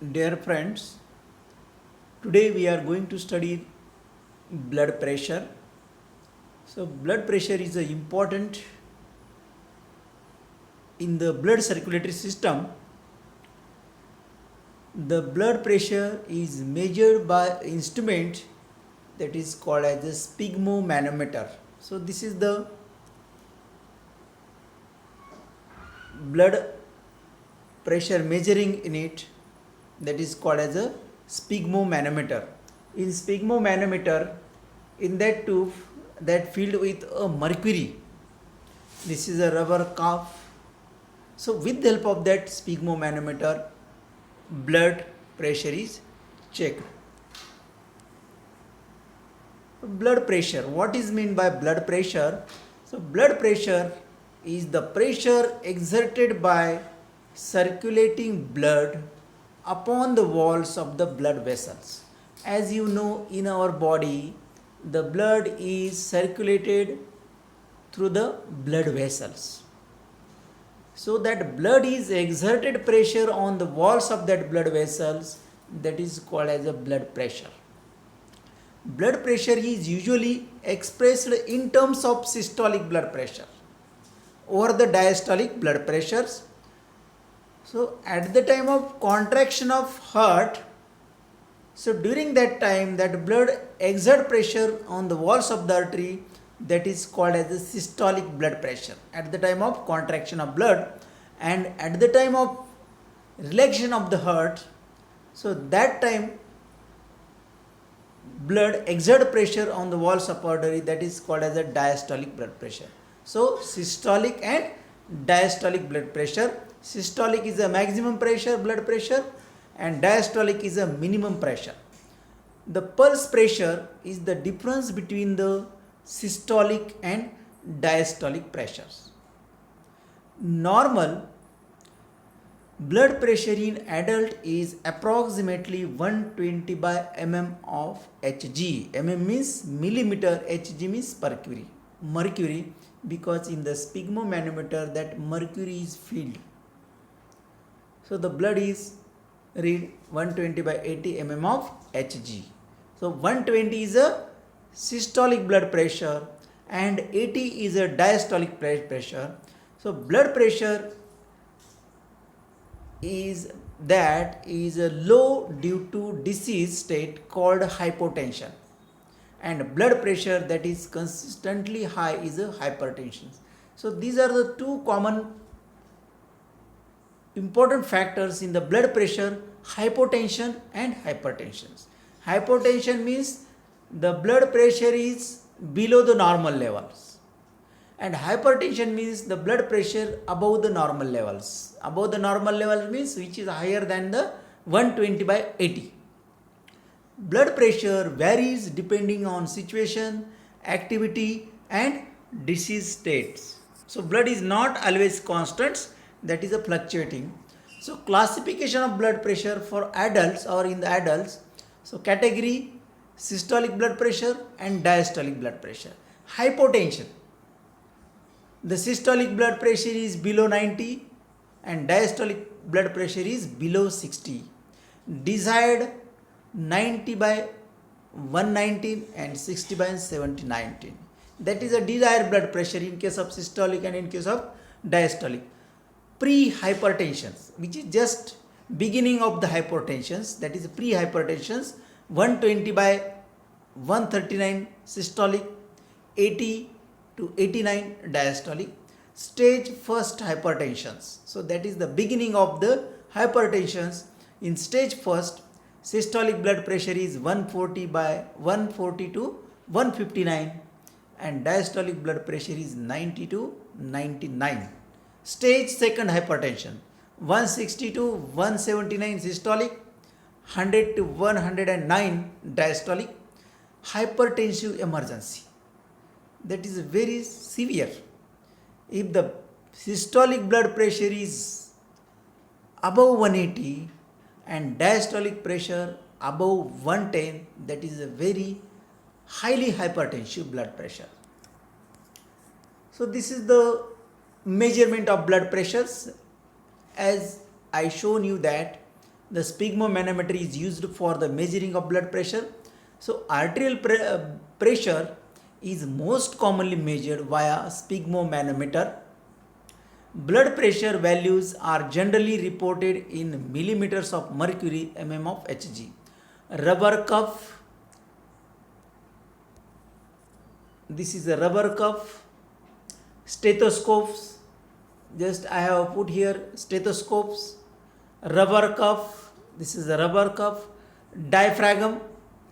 Dear friends, today we are going to study blood pressure. So, blood pressure is important in the blood circulatory system. The blood pressure is measured by instrument that is called as a sphygmomanometer. So, this is the blood pressure measuring unit that is called as a sphygmomanometer. In sphygmomanometer, in that tube that filled with a mercury, this is a rubber cup. So with the help of that sphygmomanometer, blood pressure is checked. Blood pressure, what is meant by blood pressure? So blood pressure is the pressure exerted by circulating blood upon the walls of the blood vessels. As you know, in our body, the blood is circulated through the blood vessels. So that blood is exerted pressure on the walls of that blood vessels, that is called as a blood pressure. Blood pressure is usually expressed in terms of systolic blood pressure or the diastolic blood pressures. So at the time of contraction of heart, so during that time that blood exert pressure on the walls of the artery, that is called as the systolic blood pressure at the time of contraction of blood, and at the time of relaxation of the heart, so that time blood exert pressure on the walls of artery, that is called as a diastolic blood pressure. So systolic and diastolic blood pressure. Systolic is a maximum pressure blood pressure and diastolic is a minimum pressure. The pulse pressure is the difference between the systolic and diastolic pressures. Normal blood pressure in adult is approximately 120 by mm of Hg. Mm means millimeter, Hg means mercury. Mercury, because in the sphygmomanometer that mercury is filled. So the blood is read 120 by 80 mm of Hg. So 120 is a systolic blood pressure and 80 is a diastolic blood pressure. So blood pressure is low due to disease state called hypotension, and blood pressure that is consistently high is a hypertension. So these are the two common important factors in the blood pressure: hypotension and hypertension. Hypotension means the blood pressure is below the normal levels, and hypertension means the blood pressure above the normal levels. Above the normal level means which is higher than the 120 by 80. Blood pressure varies depending on situation, activity and disease states. So blood is not always constant, that is a fluctuating. So classification of blood pressure for adults or in the adults. So category: systolic blood pressure and diastolic blood pressure. Hypotension, the systolic blood pressure is below 90 and diastolic blood pressure is below 60. Desired 90 by 119 and 60 by 70/19. That is a desired blood pressure in case of systolic and in case of diastolic. Pre-hypertension, which is just beginning of the hypertensions, that is pre-hypertensions, 120 by 139 systolic, 80 to 89 diastolic. Stage first hypertensions, so that is the beginning of the hypertensions. In stage first, systolic blood pressure is 140 by 140 to 159 and diastolic blood pressure is 90 to 99. Stage second hypertension, 160 to 179 systolic, 100 to 109 diastolic. Hypertensive emergency, that is very severe. If the systolic blood pressure is above 180 and diastolic pressure above 110, that is a very highly hypertensive blood pressure. So this is the measurement of blood pressures. As I shown you that the sphygmomanometer is used for the measuring of blood pressure. So arterial pressure is most commonly measured via sphygmomanometer. Blood pressure values are generally reported in millimeters of mercury mm of Hg. Rubber cuff. This is a rubber cuff. Stethoscopes. Just I have put here stethoscopes. Rubber cuff. This is a rubber cuff. Diaphragm.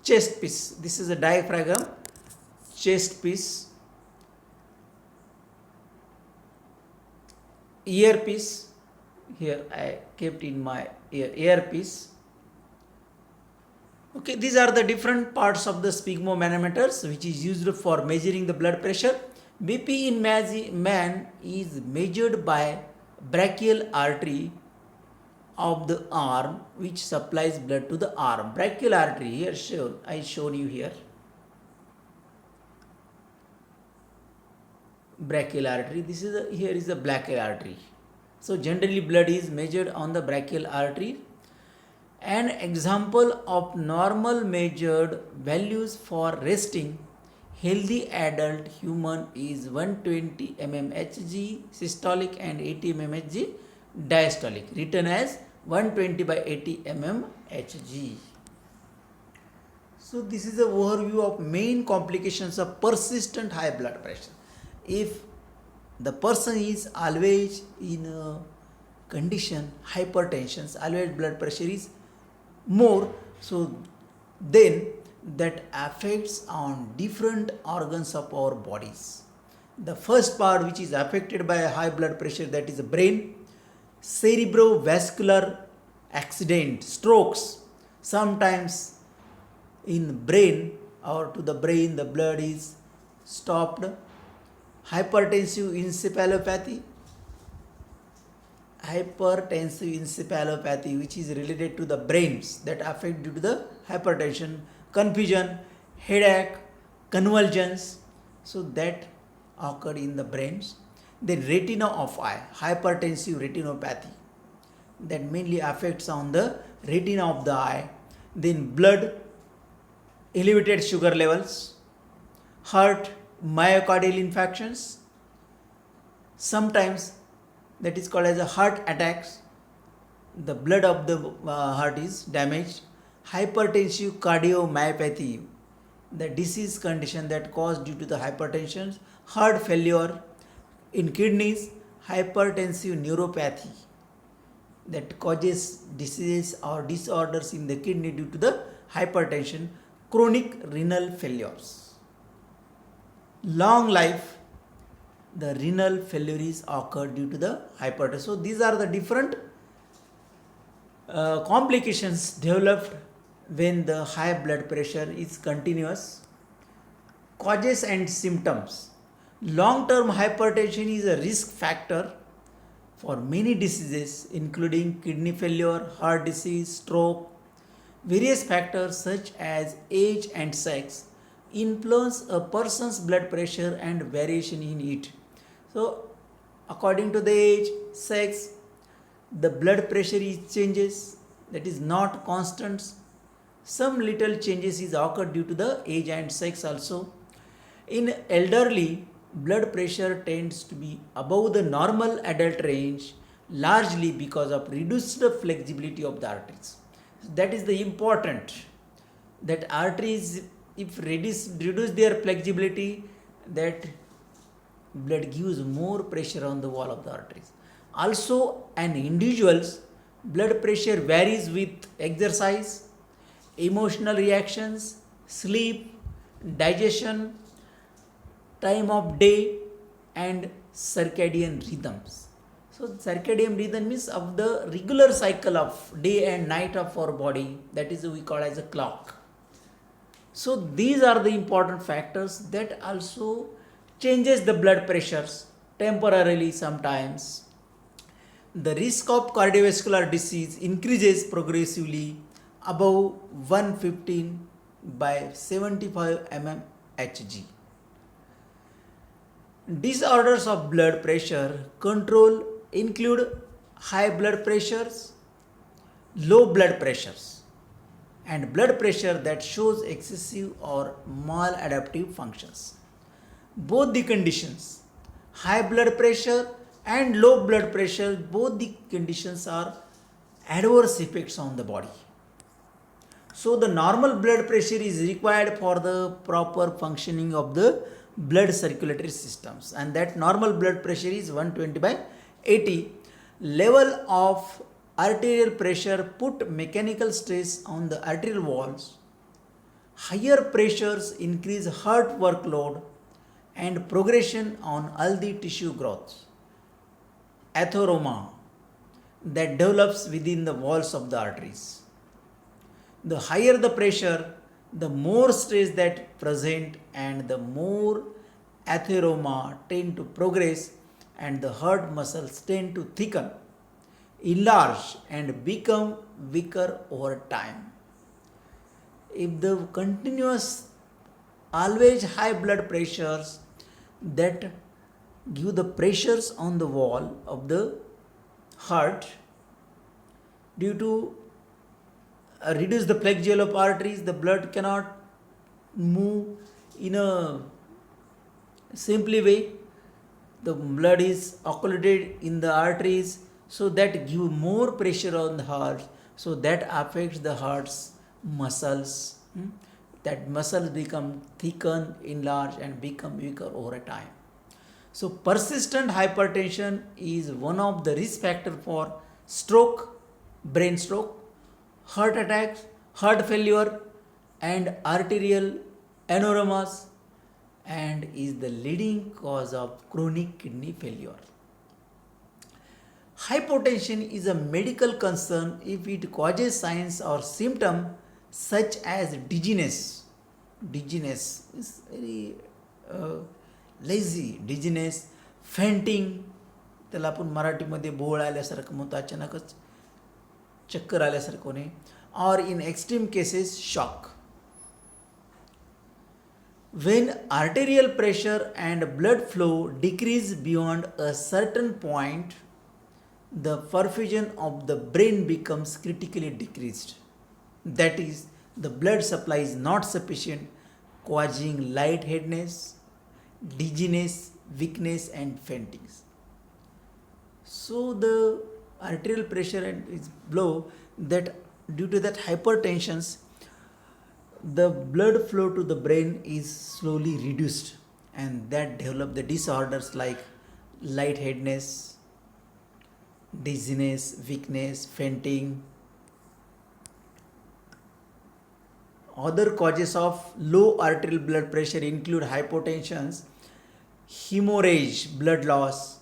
Chest piece. This is a diaphragm. Chest piece. Earpiece. Here I kept in my earpiece. Okay, these are the different parts of the sphygmomanometers which is used for measuring the blood pressure. BP in man is measured by brachial artery of the arm which supplies blood to the arm. Brachial artery here shown, I shown you here. Brachial artery, this is here is the brachial artery. So generally blood is measured on the brachial artery. An example of normal measured values for resting healthy adult human is 120 mmHg systolic and 80 mmHg diastolic, written as 120 by 80 mmHg. So this is an overview of main complications of persistent high blood pressure. If the person is always in a condition hypertension, always blood pressure is more, so then that affects on different organs of our bodies. The first part which is affected by high blood pressure, that is the brain. Cerebrovascular accident, strokes. Sometimes in brain or to the brain the blood is stopped. Hypertensive encephalopathy. Hypertensive encephalopathy which is related to the brains that affect due to the hypertension. Confusion, headache, convulsions, so that occurred in the brains. Then retina of eye, hypertensive retinopathy, that mainly affects on the retina of the eye. Then blood, elevated sugar levels, heart, myocardial infarctions, sometimes that is called as a heart attacks, the blood of the heart is damaged. Hypertensive cardiomyopathy, the disease condition that caused due to the hypertension. Heart failure. In kidneys, hypertensive neuropathy, that causes diseases or disorders in the kidney due to the hypertension. Chronic renal failures. Long life, the renal failures occur due to the hypertension. So these are the different complications developed when the high blood pressure is continuous. Causes and symptoms. Long-term hypertension is a risk factor for many diseases including kidney failure, heart disease, stroke. Various factors such as age and sex influence a person's blood pressure and variation in it. So according to the age, sex, the blood pressure is changes, that is not constant. Some little changes is occurred due to the age and sex also. In elderly, blood pressure tends to be above the normal adult range, largely because of reduced flexibility of the arteries. That is the important, that arteries if reduce their flexibility, that blood gives more pressure on the wall of the arteries. Also an individual's blood pressure varies with exercise, emotional reactions, sleep, digestion, time of day and circadian rhythms. So circadian rhythm means of the regular cycle of day and night of our body, that is we call as a clock. So these are the important factors that also changes the blood pressures temporarily sometimes. The risk of cardiovascular disease increases progressively above 115 by 75 mmHg. Disorders of blood pressure control include high blood pressures, low blood pressures and blood pressure that shows excessive or maladaptive functions. Both the conditions, high blood pressure and low blood pressure, both the conditions are adverse effects on the body. So the normal blood pressure is required for the proper functioning of the blood circulatory systems, and that normal blood pressure is 120/80. Level of arterial pressure put mechanical stress on the arterial walls. Higher pressures increase heart workload and progression on healthy tissue growth. Atheroma that develops within the walls of the arteries. The higher the pressure, the more stress that present and the more atheroma tend to progress and the heart muscles tend to thicken, enlarge and become weaker over time. If the continuous always high blood pressures that give the pressures on the wall of the heart due to reduce the flexure of arteries, the blood cannot move in a simply way. The blood is occluded in the arteries, so that give more pressure on the heart, so that affects the heart's muscles. That muscles become thicken, enlarge and become weaker over a time. So persistent hypertension is one of the risk factors for stroke, brain stroke, heart attacks, heart failure and arterial aneurisms, and is the leading cause of chronic kidney failure. Hypotension is a medical concern if it causes signs or symptoms such as dizziness. Dizziness is very lazy, dizziness, fainting, त्याला आपण मराठीमध्ये भोळ आल्यासारखं म्हणतो, अचानकच चक्कर आल्यासारखं होणे, or in extreme cases shock. When arterial pressure and blood flow decrease beyond a certain point, the perfusion of the brain becomes critically decreased. That is, the blood supply is not sufficient, causing lightheadedness, dizziness, weakness and fainting. So the arterial pressure is low, that due to that hypertension, the blood flow to the brain is slowly reduced, and that develop the disorders like lightheadedness, dizziness, weakness, fainting. Other causes of low arterial blood pressure include hypotension, hemorrhage, blood loss,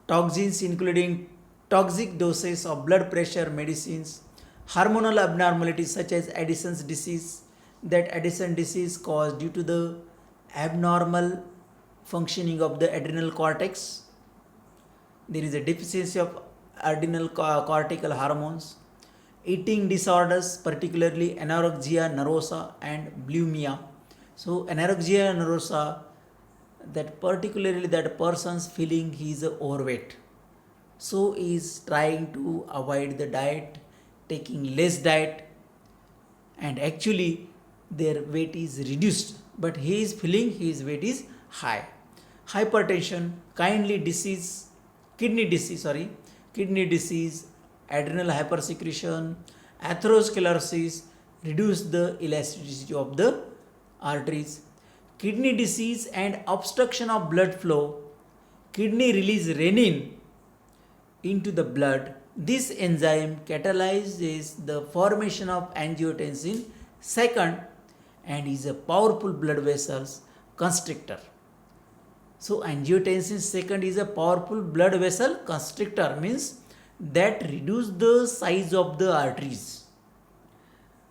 toxins including toxic doses of blood pressure medicines, hormonal abnormalities such as Addison's disease. That Addison disease caused due to the abnormal functioning of the adrenal cortex. There is a deficiency of adrenal cortical hormones. Eating disorders, particularly anorexia nervosa and bulimia. So anorexia nervosa, that particularly that person's feeling he is overweight, so he is trying to avoid the diet, taking less diet, and actually their weight is reduced, but he is feeling his weight is high. Hypertension, kidney disease, adrenal hypersecretion, atherosclerosis, reduce the elasticity of the arteries. Kidney disease and obstruction of blood flow. Kidney release renin into the blood. This enzyme catalyzes the formation of angiotensin II and is a powerful blood vessels constrictor. So angiotensin II is a powerful blood vessel constrictor, means that reduce the size of the arteries.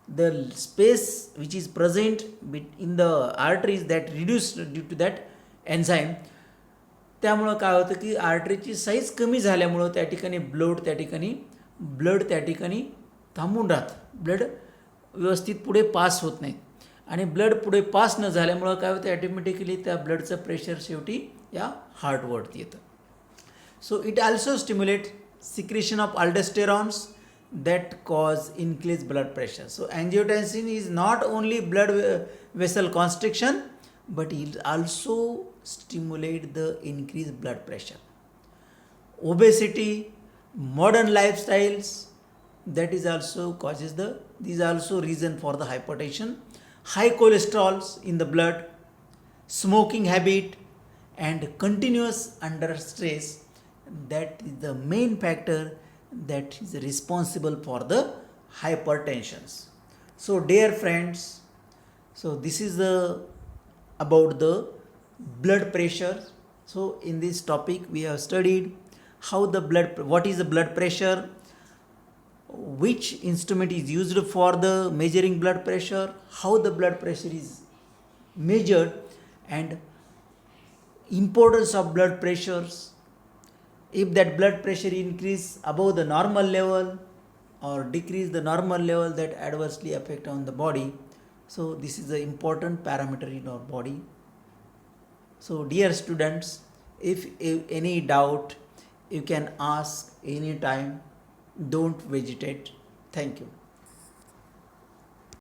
The space which is present in the arteries that reduced due to that enzyme, त्यामुळं काय होतं की आर्टरीची size कमी झाल्यामुळं त्या ठिकाणी blood त्या ठिकाणी थांबून राहतं, ब्लड व्यवस्थित पुढे पास होत नाही, आणि ब्लड पुढे पास न झाल्यामुळं काय होतं, ॲटोमॅटिकली त्या ब्लडचं प्रेशर शेवटी या हार्टवरती येतं. So it also stimulate secretion of aldosterones, that cause increased blood pressure. So angiotensin is not only blood vessel constriction, but it also stimulate the increased blood pressure. Obesity, modern lifestyles, that is also causes the, these are also reason for the hypertension. High cholesterols in the blood, smoking habit, and continuous under stress, that is the main factor that is responsible for the hypertensions. So dear friends, so this is the about the blood pressure. So in this topic we have studied how the blood, what is the blood pressure, which instrument is used for the measuring blood pressure, how the blood pressure is measured, and importance of blood pressures, if that blood pressure increase above the normal level or decrease the normal level, that adversely affect on the body. So this is the important parameter in our body. So dear students, if any doubt, you can ask anytime, don't vegetate. Thank you.